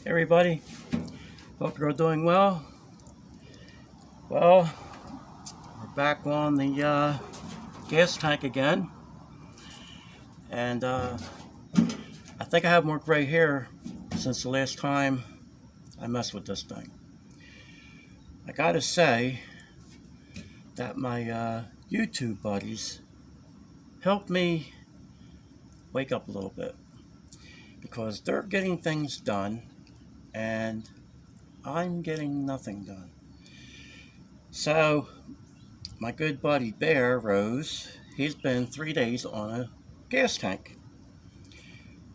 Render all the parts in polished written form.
Hey everybody, hope you're all doing well. Well, we're back on the gas tank again, and I think I have more gray hair since the last time I messed with this thing. I gotta say that my YouTube buddies helped me wake up a little bit because they're getting things done and I'm getting nothing done. So, my good buddy Bear Rose, he's been 3 days on a gas tank.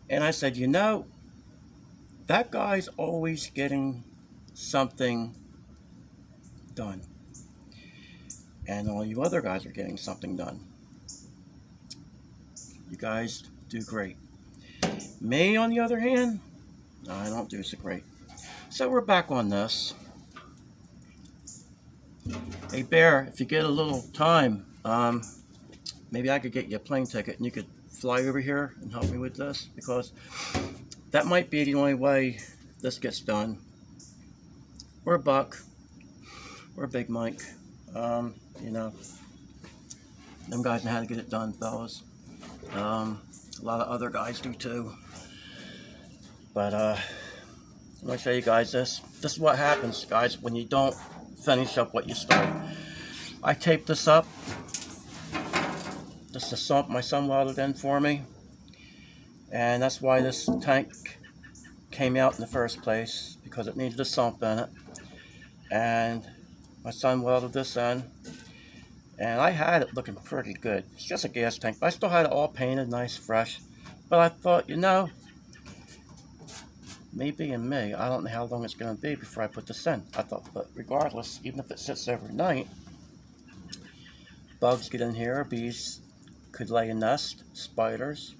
And I said, that guy's always getting something done. And all you other guys are getting something done. You guys do great. Me, on the other hand, I don't do so great. So we're back on this. Hey, Bear, if you get a little time, maybe I could get you a plane ticket and you could fly over here and help me with this, because that might be the only way this gets done. We're Buck. We're Big Mike. You know, them guys know how to get it done, fellas. A lot of other guys do too. But I'm going to show you guys this. This is what happens, guys, when you don't finish up what you start. I taped this up. This is the sump my son welded in for me. And that's why this tank came out in the first place, because it needed a sump in it. And my son welded this in. And I had it looking pretty good. It's just a gas tank, but I still had it all painted nice, fresh. But I thought, me being me, I don't know how long it's going to be before I put this in. I thought, but regardless, even if it sits overnight, bugs get in here, bees could lay a nest, spiders,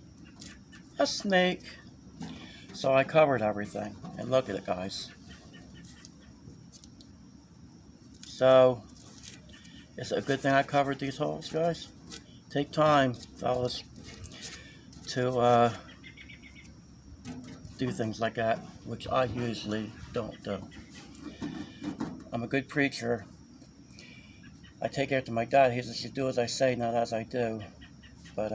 a snake. So I covered everything. And look at it, guys. So, it's a good thing I covered these holes, guys. Take time, fellas, to do things like that, which I usually don't do. I'm a good preacher. I take after my dad. He says, you do as I say, not as I do. But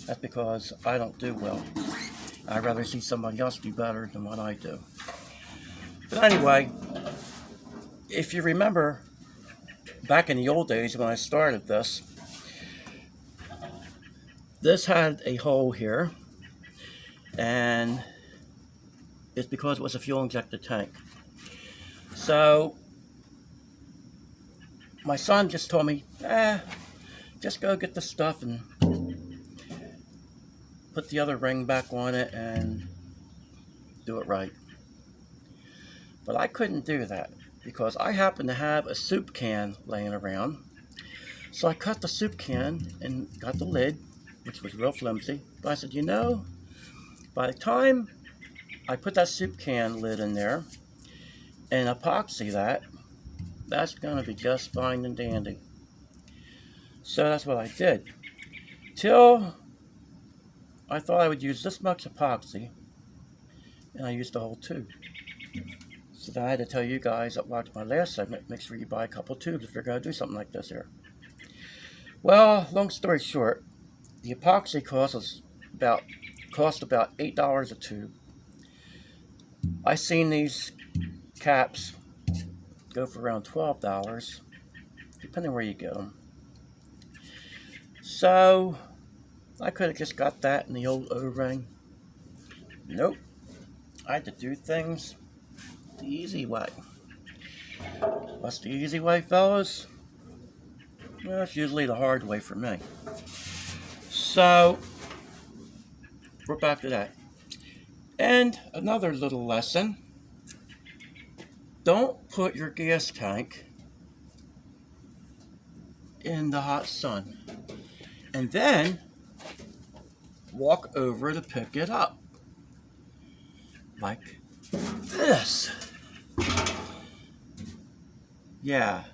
that's because I don't do well. I'd rather see somebody else do better than what I do. But anyway, if you remember, back in the old days when I started this had a hole here, and it's because it was a fuel injected tank. So my son just told me, just go get the stuff and put the other ring back on it and do it right. But I couldn't do that because I happened to have a soup can laying around. So I cut the soup can and got the lid, which was real flimsy. But I said, by the time I put that soup can lid in there and epoxy that's going to be just fine and dandy. So that's what I did. Till I thought I would use this much epoxy, and I used the whole tube. So then I had to tell you guys that watched my last segment, make sure you buy a couple tubes if you're going to do something like this here. Well, long story short, the epoxy cost about $8 a tube. I seen these caps go for around $12, depending where you get them. So I could have just got that in the old O-ring. Nope. I had to do things the easy way. What's the easy way, fellas? Well, it's usually the hard way for me. So, we're back to that. And another little lesson. Don't put your gas tank in the hot sun. And then walk over to pick it up. Like this. Yeah.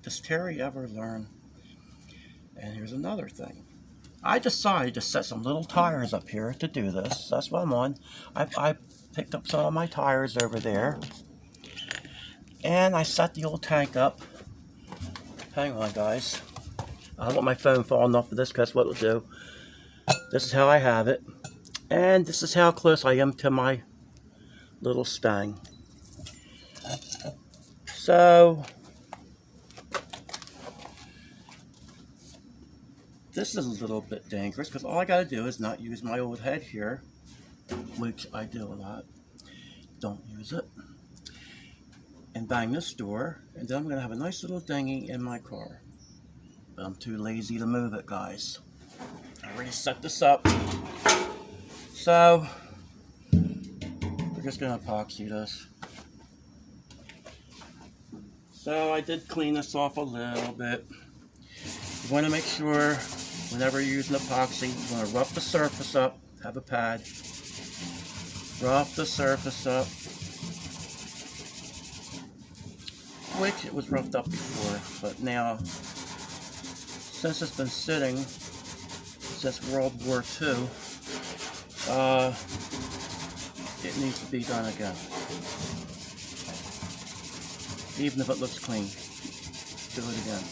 Does Terry ever learn? And here's another thing. I decided to set some little tires up here to do this. That's what I'm on. I picked up some of my tires over there, and I set the old tank up. Hang on, guys. I don't want my phone falling off of this, because what it'll do. This is how I have it, and this is how close I am to my little stang. So this is a little bit dangerous, because all I got to do is not use my old head here, which I do a lot. Don't use it. And bang this door, and then I'm going to have a nice little dinghy in my car. But I'm too lazy to move it, guys. I already set this up. So we're just going to epoxy this. So I did clean this off a little bit. You want to make sure whenever you're using epoxy, you want to rough the surface up. Have a pad. Rough the surface up. Which it was roughed up before, but now, since it's been sitting since World War II, it needs to be done again. Even if it looks clean, do it again.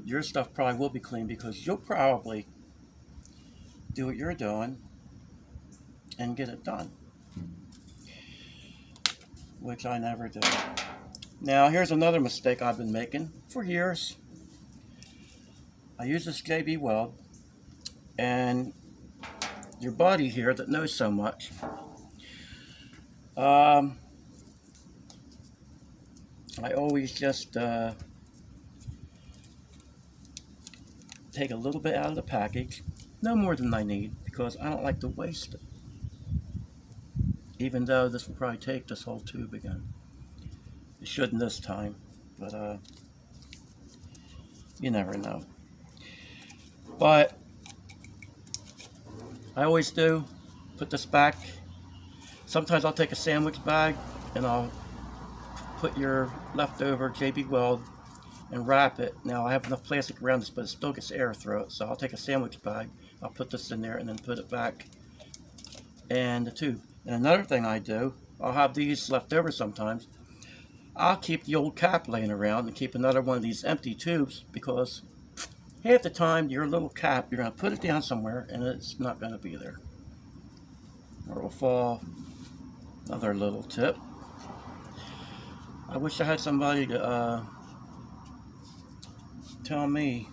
Your stuff probably will be clean, because you'll probably do what you're doing and get it done, which I never do. Now, here's another mistake I've been making for years. I use this JB Weld, and your buddy here that knows so much, I always just take a little bit out of the package, no more than I need, because I don't like to waste it. Even though this will probably take this whole tube again. It shouldn't this time, but you never know. But I always do put this back. Sometimes I'll take a sandwich bag and I'll put your leftover JB Weld and wrap it. Now I have enough plastic around this, but it still gets air through it, so I'll take a sandwich bag, I'll put this in there and then put it back in the tube. And another thing I do, I'll have these left over sometimes. I'll keep the old cap laying around and keep another one of these empty tubes, because half the time your little cap, you're going to put it down somewhere and it's not going to be there, or it will fall. Another little tip. I wish I had somebody to tell me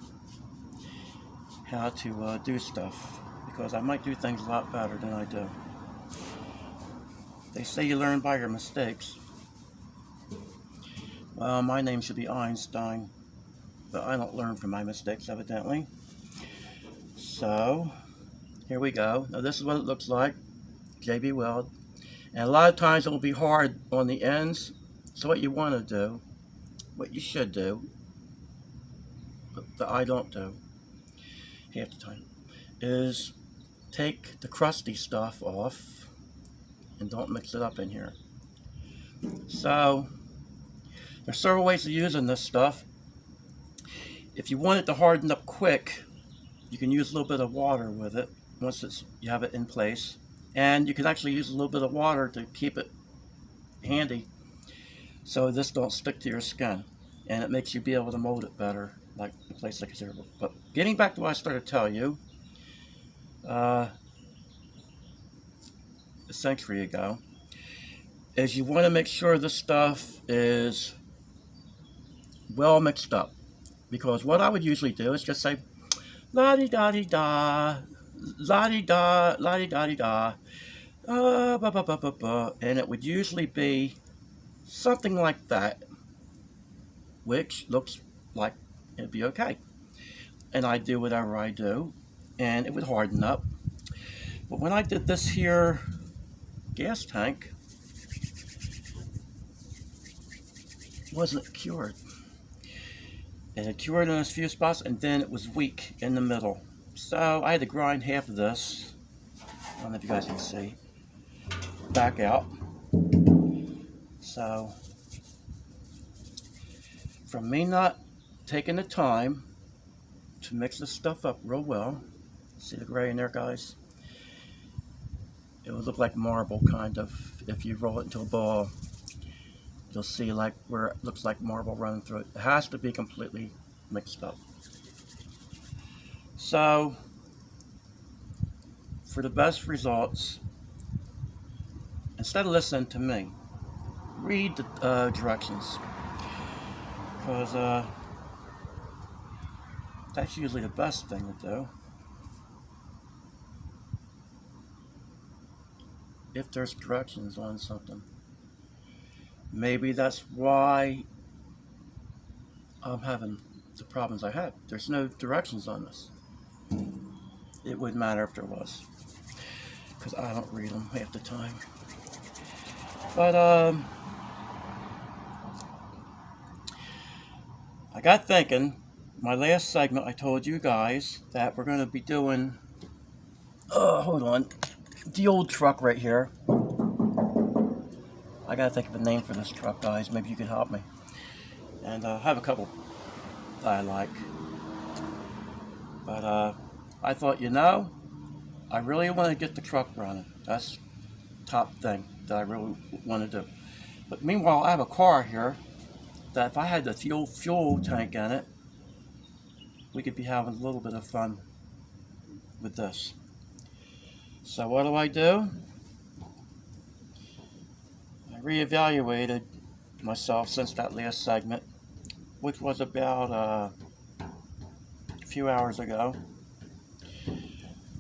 how to do stuff, because I might do things a lot better than I do. They say you learn by your mistakes. Well, my name should be Einstein, but I don't learn from my mistakes, evidently. So, here we go. Now this is what it looks like, JB Weld. And a lot of times it will be hard on the ends. So what you want to do, what you should do, but that I don't do half the time, is take the crusty stuff off and don't mix it up in here. So there's several ways of using this stuff. If you want it to harden up quick, you can use a little bit of water with it once you have it in place. And you can actually use a little bit of water to keep it handy so this don't stick to your skin. And it makes you be able to mold it better, like a place like here. But getting back to what I started to tell you, a century ago, is you want to make sure this stuff is well mixed up. Because what I would usually do is just say, la-di-da-di-da, la-di-da, la-di-da-di-da, ba-ba-ba-ba-ba, and it would usually be something like that, which looks like it'd be okay. And I do whatever I do, and it would harden up. But when I did this here gas tank, it wasn't cured. It had cured in a few spots, and then it was weak in the middle. So I had to grind half of this, I don't know if you guys can see, back out. So from me not taking the time to mix this stuff up real well. See the gray in there, guys? It would look like marble, kind of. If you roll it into a ball, you'll see like where it looks like marble running through it. It has to be completely mixed up. So, for the best results, instead of listening to me, read the directions, because that's usually the best thing to do. If there's directions on something. Maybe that's why I'm having the problems I had. There's no directions on this. It wouldn't matter if there was, because I don't read them half the time. But I got thinking, my last segment I told you guys that we're going to be doing, hold on, the old truck right here. I gotta think of a name for this truck, guys. Maybe you can help me. And I have a couple that I like. But I thought, I really want to get the truck running. That's top thing that I really want to do. But meanwhile, I have a car here that if I had the fuel tank in it, we could be having a little bit of fun with this. So what do? I reevaluated myself since that last segment, which was about a few hours ago.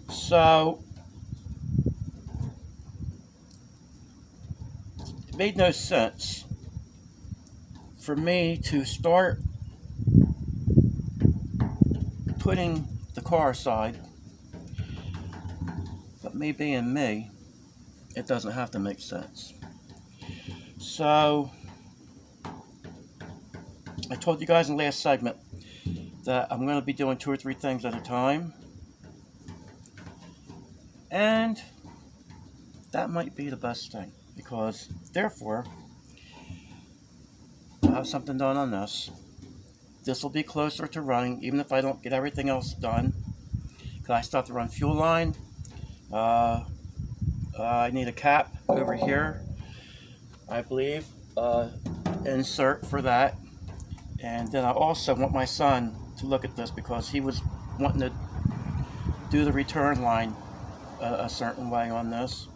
So it made no sense for me to start putting the car aside. But me being me, it doesn't have to make sense. So I told you guys in the last segment that I'm going to be doing 2 or 3 things at a time. And that might be the best thing, because therefore I'll have something done on this. This will be closer to running, even if I don't get everything else done, because I still have to run fuel line. I need a cap over here, I believe, insert for that. And then I also want my son to look at this, because he was wanting to do the return line a certain way on this.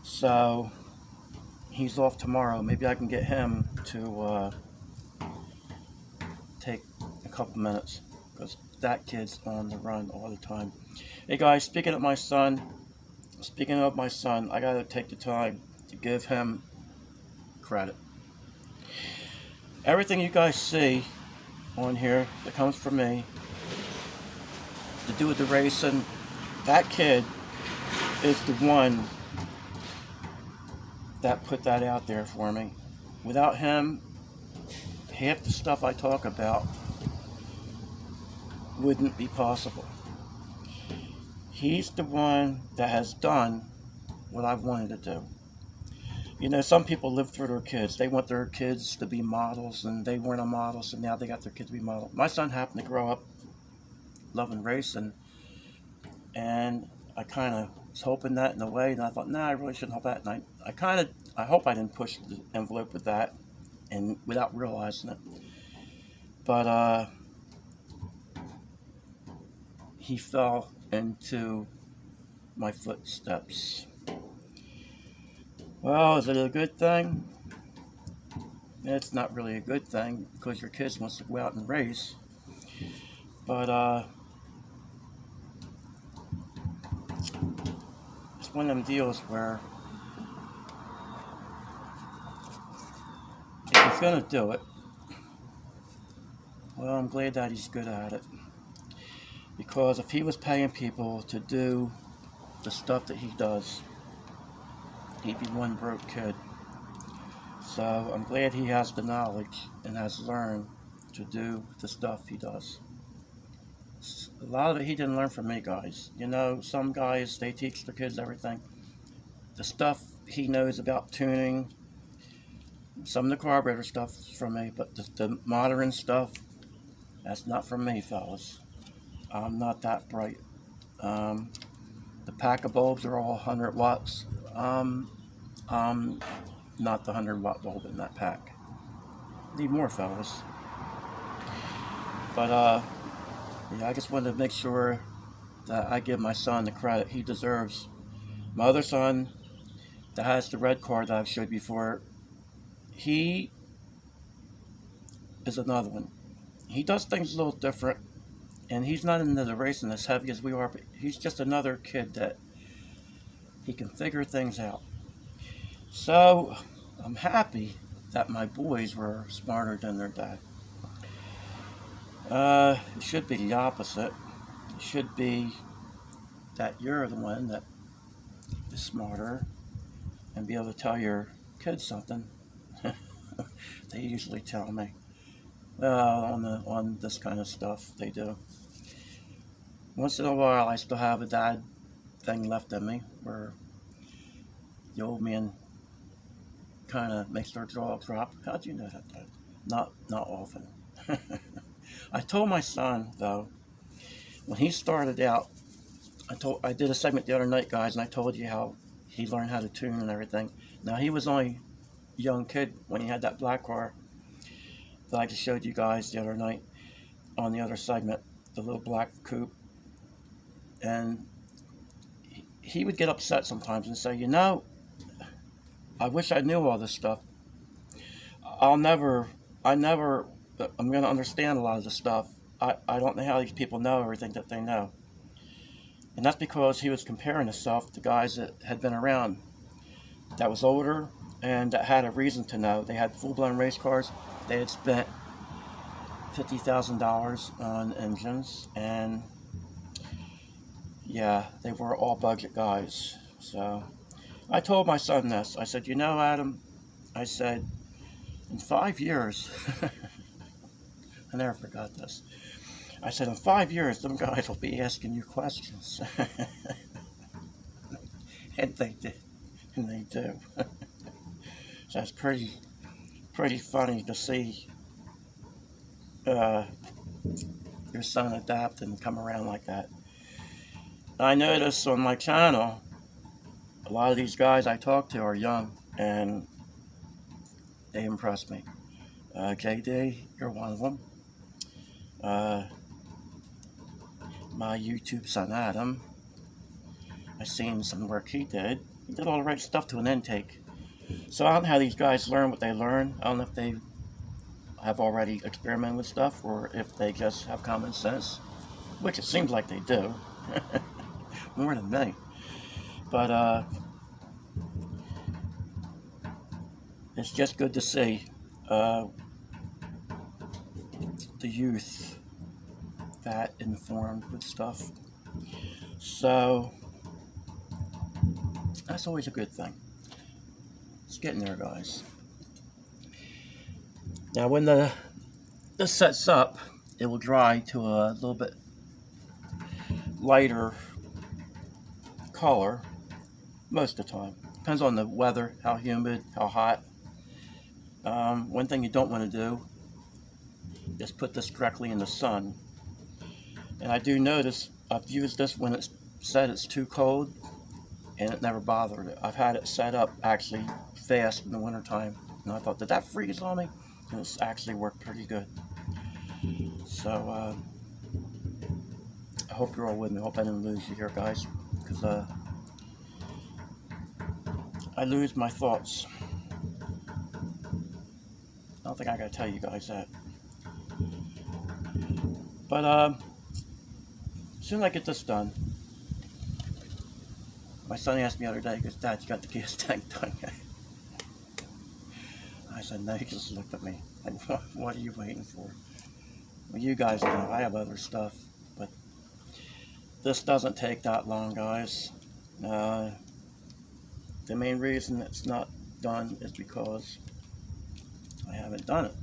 So he's off tomorrow. Maybe I can get him to take a couple minutes, because that kid's on the run all the time. Hey guys, speaking of my son, I gotta take the time to give him credit. Everything you guys see on here that comes from me to do with the racing, that kid is the one that put that out there for me. Without him, half the stuff I talk about wouldn't be possible. He's the one that has done what I've wanted to do. You know, some people live through their kids. They want their kids to be models, and they weren't a model, so now they got their kids to be models. My son happened to grow up loving racing, and I kind of was hoping that in a way, and I thought, I really shouldn't hope that. And I hope I didn't push the envelope with that, and without realizing it. But he fell into my footsteps. Well, is it a good thing? It's not really a good thing, because your kids wants to go out and race. But it's one of them deals where if he's gonna do it, well, I'm glad that he's good at it. Because if he was paying people to do the stuff that he does, he'd be one broke kid. So I'm glad he has the knowledge and has learned to do the stuff he does. A lot of it he didn't learn from me, guys. You know, some guys, they teach their kids everything. The stuff he knows about tuning, some of the carburetor stuff is from me, but the modern stuff, that's not from me, fellas. I'm not that bright. The pack of bulbs are all 100 watts. I'm not the 100-watt bulb in that pack. Need more, fellas. But yeah, I just wanted to make sure that I give my son the credit he deserves. My other son, that has the red car that I've showed before, he is another one. He does things a little different, and he's not into the racing as heavy as we are, but he's just another kid that he can figure things out. So I'm happy that my boys were smarter than their dad. It should be the opposite. It should be that you're the one that is smarter and be able to tell your kids something. They usually tell me on this kind of stuff. They do. Once in a while, I still have a dad thing left in me where the old man kind of makes their jaw drop. How'd you know that, Dad? Not often. I told my son though, when he started out, I did a segment the other night, guys, and I told you how he learned how to tune and everything. Now he was only a young kid when he had that black car that I just showed you guys the other night on the other segment, the little black coupe, and he would get upset sometimes and say, I wish I knew all this stuff. I'm going to understand a lot of this stuff. I don't know how these people know everything that they know. And that's because he was comparing himself to guys that had been around, that was older, and that had a reason to know. They had full-blown race cars. They had spent $50,000 on engines, and yeah, they were all budget guys. So I told my son this. I said, Adam, I said, in 5 years, I never forgot this. I said, in 5 years, them guys will be asking you questions. And they did. And they do. So it's pretty funny to see your son adapt and come around like that. I notice on my channel, a lot of these guys I talk to are young, and they impress me. JD, you're one of them. My YouTube son Adam, I seen some work he did. He did all the right stuff to an intake. So I don't know how these guys learn what they learn. I don't know if they have already experimented with stuff or if they just have common sense, which it seems like they do. More than me. But it's just good to see the youth that informed with stuff. So that's always a good thing. It's getting there, guys. Now when this sets up, it will dry to a little bit lighter color most of the time. Depends on the weather, how humid, how hot. One thing you don't want to do is put this directly in the sun. And I do notice I've used this when it's said it's too cold, and it never bothered it. I've had it set up actually fast in the wintertime, and I thought, did that freeze on me? And it's actually worked pretty good. So I hope you're all with me. I hope I didn't lose you here, guys, because I lose my thoughts. I don't think I gotta tell you guys that. But as soon as I get this done, my son asked me the other day, he goes, Dad, you got the gas tank done yet? I said, no. He just looked at me like, what are you waiting for? Well, you guys know I have other stuff, but this doesn't take that long, guys. The main reason it's not done is because I haven't done it.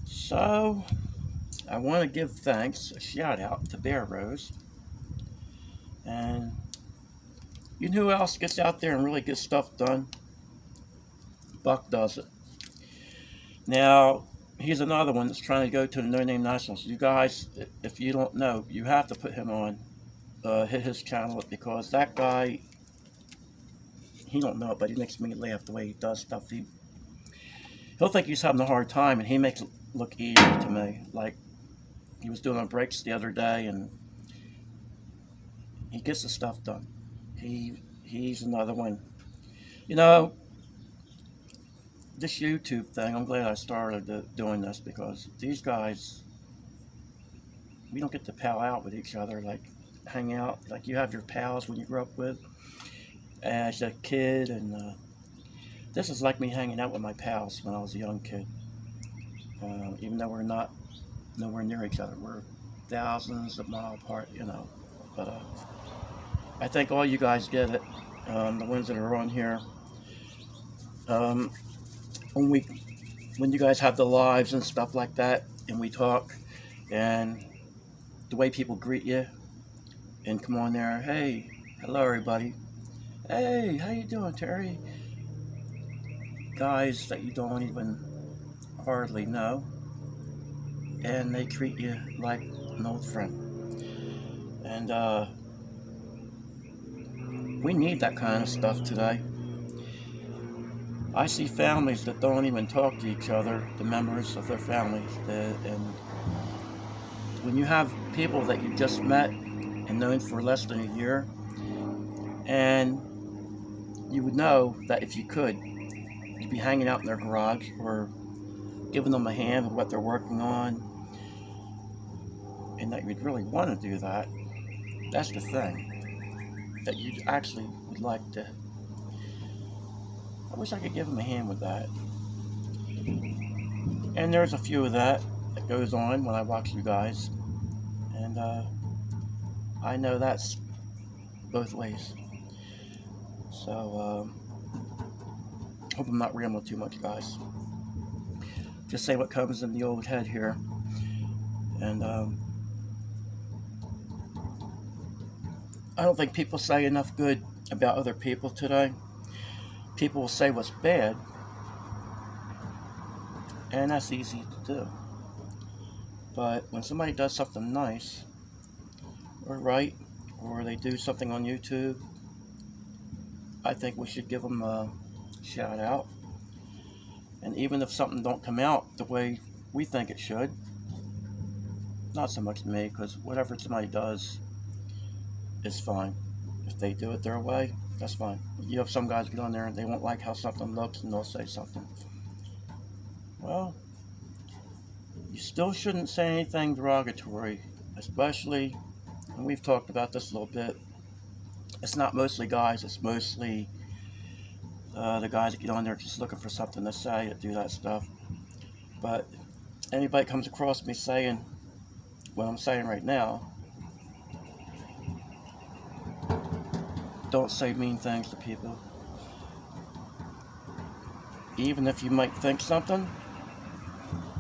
So I want to give thanks, a shout out to Bear Rose. And you know who else gets out there and really gets stuff done? Buck does it. Now, he's another one that's trying to go to the No Name Nationals. You guys, if you don't know, you have to put him on, hit his channel because that guy, he don't know it, but he makes me laugh the way he does stuff. He'll think he's having a hard time, and he makes it look easy to me. Like he was doing on breaks the other day, and he gets the stuff done. He's another one. You know, this YouTube thing, I'm glad I started doing this because these guys, we don't get to pal out with each other, like hang out. Like you have your pals when you grew up with as a kid, and this is like me hanging out with my pals when I was a young kid. Even though we're not nowhere near each other, we're thousands of miles apart, you know. But I think all you guys get it, the ones that are on here. Um, when when you guys have the lives and stuff like that, and we talk, and the way people greet you, and come on there, hey, hello everybody, hey, how you doing, Terry? Guys that you don't even hardly know, and they treat you like an old friend, and we need that kind of stuff today. I see families that don't even talk to each other, the members of their families, and when you have people that you just met and known for less than a year, and you would know that if you could, you'd be hanging out in their garage or giving them a hand with what they're working on, and that you'd really want to do that. That's the thing, that you actually would like to. I wish I could give them a hand with that. And there's a few of that goes on when I watch you guys, and I know that's both ways. So hope I'm not rambling too much, guys. Just say what comes in the old head here, and I don't think people say enough good about other people today. People will say what's bad, and that's easy to do. But when somebody does something nice or right, or they do something on YouTube, I think we should give them a shout out. And even if something don't come out the way we think it should, not so much me, because whatever somebody does is fine. If they do it their way, that's fine. You have some guys get on there and they won't like how something looks and they'll say something. Well, you still shouldn't say anything derogatory, especially, and we've talked about this a little bit, it's not mostly guys, it's mostly the guys that get on there just looking for something to say that do that stuff. But anybody comes across me saying what I'm saying right now, don't say mean things to people. Even if you might think something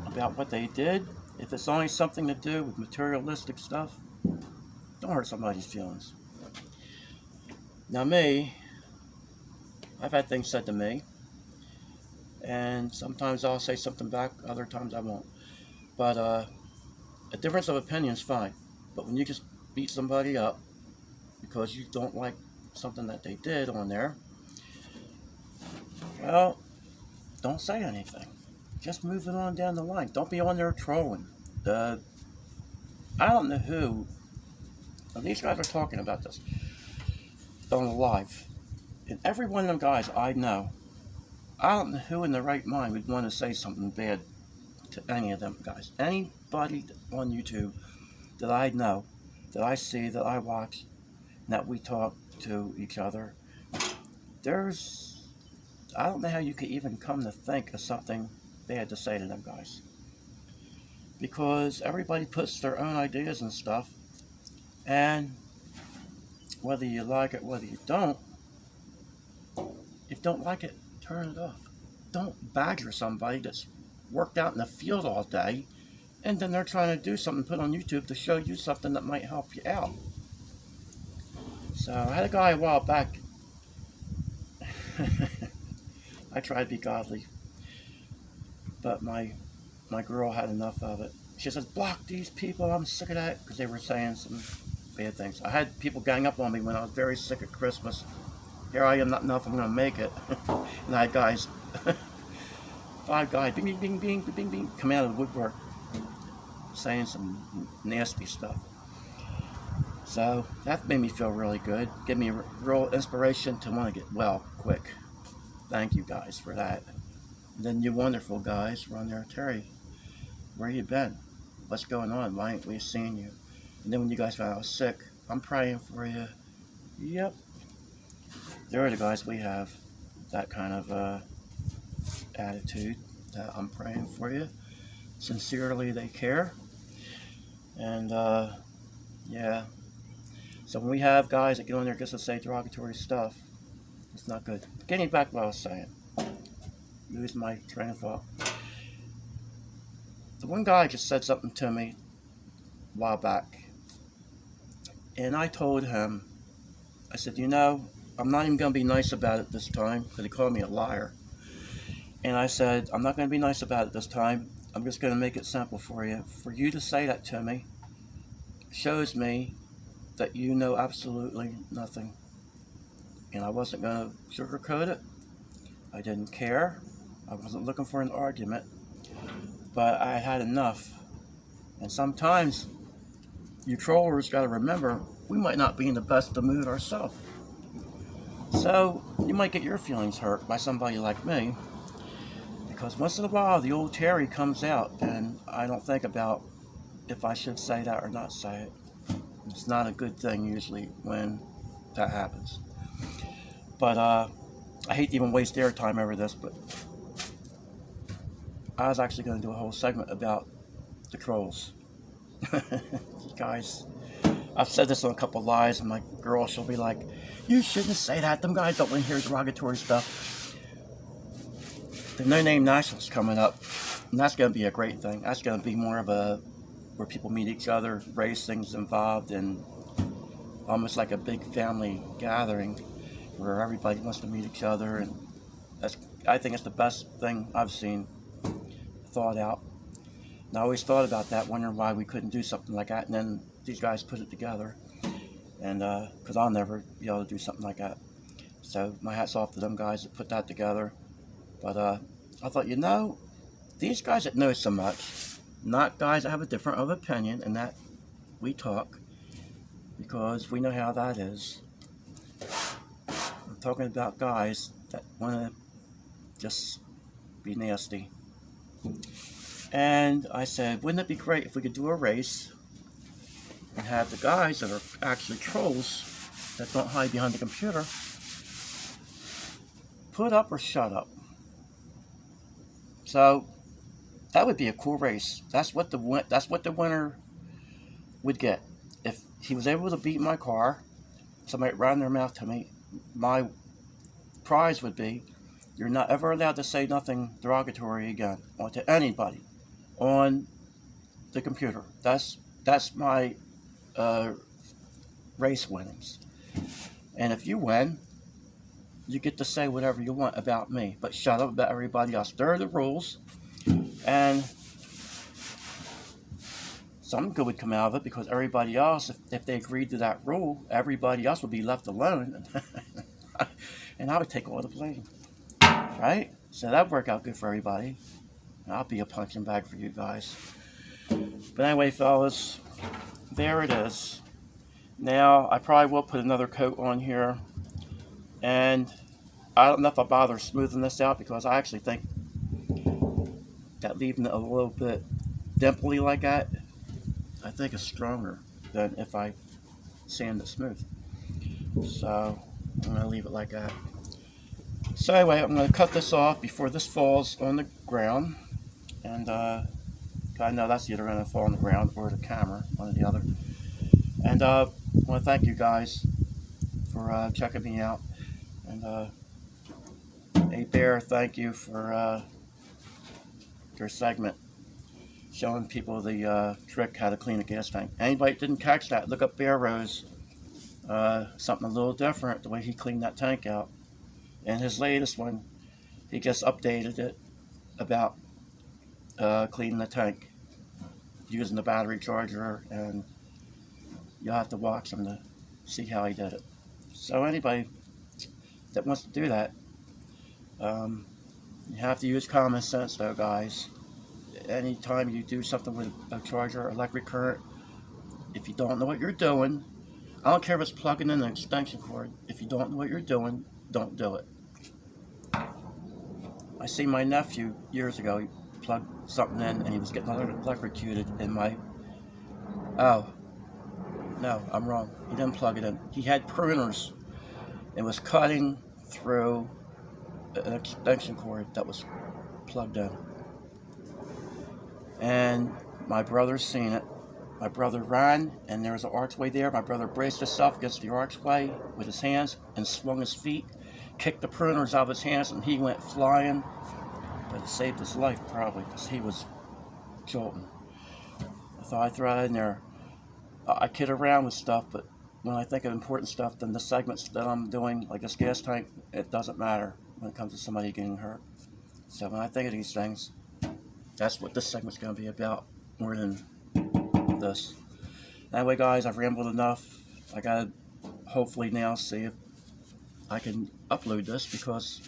about what they did, if it's only something to do with materialistic stuff, don't hurt somebody's feelings. Now me, I've had things said to me, and sometimes I'll say something back, other times I won't. But a difference of opinion is fine. But when you just beat somebody up because you don't like something that they did on there, well, don't say anything. Just move it on down the line. Don't be on there trolling. I don't know who. These guys are talking about this on the live. And every one of them guys I know, I don't know who in their right mind would want to say something bad to any of them guys. Anybody on YouTube that I know, that I see, that I watch, that we talk to each other, I don't know how you could even come to think of something bad to say to them guys. Because everybody puts their own ideas and stuff, and whether you like it, whether you don't, if you don't like it, turn it off. Don't badger somebody that's worked out in the field all day, and then they're trying to do something put on YouTube to show you something that might help you out. So I had a guy a while back. I try to be godly, but my my girl had enough of it. She says, block these people, I'm sick of that, because they were saying some bad things. I had people gang up on me when I was very sick at Christmas. Here I am, not enough, I'm going to make it. And I had guys, 5 guys, bing, bing, bing, bing, bing, bing, come out of the woodwork saying some nasty stuff. So that made me feel really good. Give me a real inspiration to want to get well quick. Thank you guys for that. And then you wonderful guys run there, Terry, where you been? What's going on? Why ain't we seeing you? And then when you guys found out I was sick, I'm praying for you. Yep. They're the guys we have that kind of attitude, that I'm praying for you. Sincerely, they care. And yeah. So when we have guys that get on there just to say derogatory stuff, it's not good. Getting back to what I was saying. Lose my train of thought. The one guy just said something to me a while back. And I told him, I said, you know, I'm not even going to be nice about it this time, because he called me a liar. And I said, I'm not going to be nice about it this time. I'm just going to make it simple for you. For you to say that to me shows me that you know absolutely nothing. And I wasn't going to sugarcoat it. I didn't care. I wasn't looking for an argument. But I had enough. And sometimes you trollers got to remember, we might not be in the best of mood ourselves. So you might get your feelings hurt by somebody like me. Because once in a while the old Terry comes out and I don't think about if I should say that or not say it. It's not a good thing usually when that happens. But I hate to even waste airtime over this, but I was actually going to do a whole segment about the trolls. Guys, I've said this on a couple of lies, and my girl, she'll be like, you shouldn't say that. Them guys don't want to hear derogatory stuff. The No Name National's coming up, and that's going to be a great thing. That's going to be more of a where people meet each other, racing's involved, and almost like a big family gathering where everybody wants to meet each other, and I think it's the best thing I've seen thought out. And I always thought about that, wondering why we couldn't do something like that, and then these guys put it together, and because I'll never be able to do something like that. So my hat's off to them guys that put that together. But I thought, you know, these guys that know so much, not guys that have a different of opinion, and that we talk, because we know how that is. I'm talking about guys that want to just be nasty. And I said, wouldn't it be great if we could do a race and have the guys that are actually trolls that don't hide behind the computer put up or shut up. So that would be a cool race. That's what the winner would get. If he was able to beat my car, somebody ran their mouth to me, my prize would be, you're not ever allowed to say nothing derogatory again to anybody on the computer. That's my race winnings. And if you win, you get to say whatever you want about me, but shut up about everybody else. There are the rules, and something good would come out of it, because everybody else, if they agreed to that rule, everybody else would be left alone, and I would take all the blame, right? So that would work out good for everybody. I'll be a punching bag for you guys. But anyway, fellas, there it is. Now, I probably will put another coat on here, and I don't know if I'll bother smoothing this out, because I actually think that leaving it a little bit dimply like that, I think is stronger than if I sand it smooth. So I'm going to leave it like that. So anyway, I'm going to cut this off before this falls on the ground. And I know that's either going to fall on the ground or the camera, one or the other. And I want to thank you guys for checking me out. And A Bear, thank you for your segment showing people the trick how to clean a gas tank. Anybody that didn't catch that, look up Bear Rose. Something a little different, the way he cleaned that tank out. And his latest one, he just updated it about cleaning the tank using the battery charger, and you'll have to watch him to see how he did it. So anybody that wants to do that, you have to use common sense though, guys. Anytime you do something with a charger or electric current, if you don't know what you're doing, I don't care if it's plugging in an extension cord, if you don't know what you're doing, don't do it. I see my nephew years ago, he plugged something in and he was getting electrocuted in my... Oh, no, I'm wrong. He didn't plug it in. He had pruners and was cutting through an extension cord that was plugged in. And my brother seen it. My brother ran, and there was an archway there. My brother braced himself against the archway with his hands and swung his feet, kicked the pruners out of his hands, and he went flying. But it saved his life, probably, because he was jolting. I thought I'd throw that in there. I kid around with stuff, but when I think of important stuff, then the segments that I'm doing, like this gas tank, it doesn't matter when it comes to somebody getting hurt. So when I think of these things, that's what this segment's going to be about, more than this. Anyway, guys, I've rambled enough. I gotta hopefully now see if I can upload this, because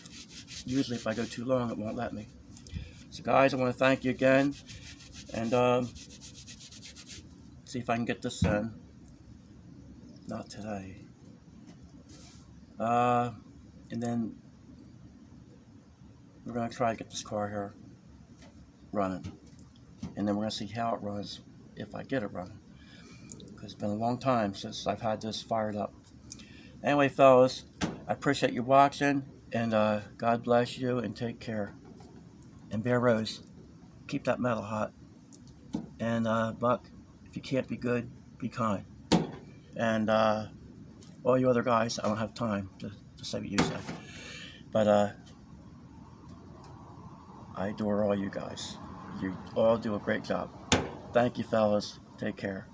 usually if I go too long, it won't let me. So guys, I want to thank you again, and see if I can get this in. Not today. And then we're going to try to get this car here running, and then we're going to see how it runs if I get it running, because it's been a long time since I've had this fired up. Anyway, fellas, I appreciate you watching, and God bless you, and take care. And Bear Rose, keep that metal hot. And Buck, if you can't be good, be kind. And all you other guys, I don't have time to say what you said, but I adore all you guys. You all do a great job. Thank you, fellas. Take care.